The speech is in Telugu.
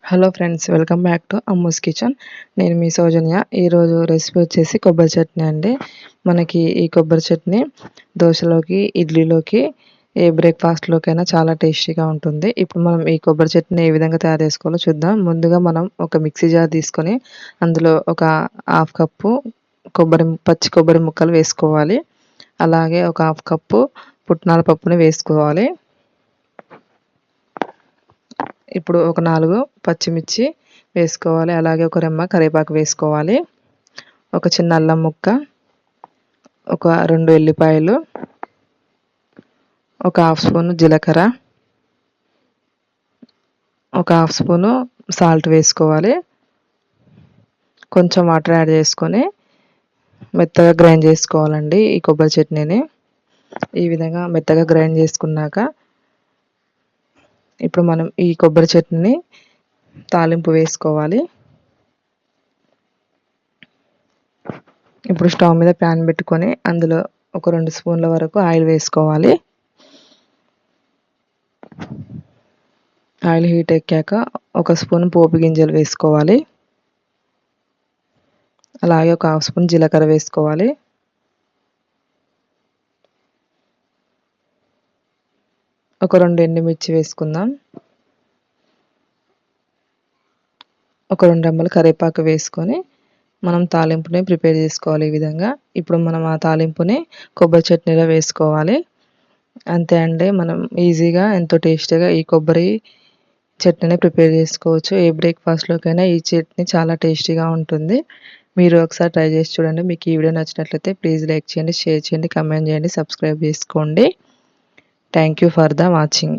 Hello friends, welcome back to Ammu's kitchen. నేను మీ సౌజన్య. ఈరోజు రెసిపీ వచ్చేసి కొబ్బరి చట్నీ అండి. మనకి ఈ కొబ్బరి చట్నీ దోశలోకి, ఇడ్లీలోకి, ఏ బ్రేక్ఫాస్ట్లోకైనా చాలా టేస్టీగా ఉంటుంది. ఇప్పుడు మనం ఈ కొబ్బరి చట్నీ ఏ విధంగా తయారు చేసుకోవాలో చూద్దాం. ముందుగా మనం ఒక మిక్సీ జార్ తీసుకొని అందులో ఒక హాఫ్ కప్పు పచ్చి కొబ్బరి ముక్కలు వేసుకోవాలి. అలాగే ఒక హాఫ్ కప్పు పుట్నాల పప్పుని వేసుకోవాలి. ఇప్పుడు ఒక 4 పచ్చిమిర్చి వేసుకోవాలి. అలాగే ఒక రెమ్మ కరివేపాకు వేసుకోవాలి. ఒక చిన్న అల్లం ముక్క, ఒక 2 ఎల్లిపాయలు, ఒక హాఫ్ స్పూన్ జీలకర్ర, ఒక హాఫ్ స్పూను సాల్ట్ వేసుకోవాలి. కొంచెం వాటర్ యాడ్ చేసుకొని మెత్తగా గ్రైండ్ చేసుకోవాలండి ఈ కొబ్బరి చట్నీని. ఈ విధంగా మెత్తగా గ్రైండ్ చేసుకున్నాక ఇప్పుడు మనం ఈ కొబ్బరి చట్నీని తాలింపు వేసుకోవాలి. ఇప్పుడు స్టవ్ మీద ప్యాన్ పెట్టుకొని అందులో ఒక 2 స్పూన్ల వరకు ఆయిల్ వేసుకోవాలి. ఆయిల్ హీట్ ఎక్కాక ఒక స్పూన్ పోపు గింజలు వేసుకోవాలి. అలాగే ఒక హాఫ్ స్పూన్ జీలకర్ర వేసుకోవాలి. ఒక 2 ఎండుమిర్చి వేసుకుందాం. ఒక 2 రెమ్మలు కరివేపాకు వేసుకొని మనం తాలింపుని ప్రిపేర్ చేసుకోవాలి ఈ విధంగా. ఇప్పుడు మనం ఆ తాలింపుని కొబ్బరి చట్నీలో వేసుకోవాలి. అంతే అండి, మనం ఈజీగా ఎంతో టేస్టీగా ఈ కొబ్బరి చట్నీని ప్రిపేర్ చేసుకోవచ్చు. ఏ బ్రేక్ఫాస్ట్లోకైనా ఈ చట్నీ చాలా టేస్టీగా ఉంటుంది. మీరు ఒకసారి ట్రై చేసి చూడండి. మీకు ఈ వీడియో నచ్చినట్లయితే ప్లీజ్ లైక్ చేయండి, షేర్ చేయండి, కామెంట్ చేయండి, సబ్స్క్రైబ్ చేసుకోండి. Thank you for the watching.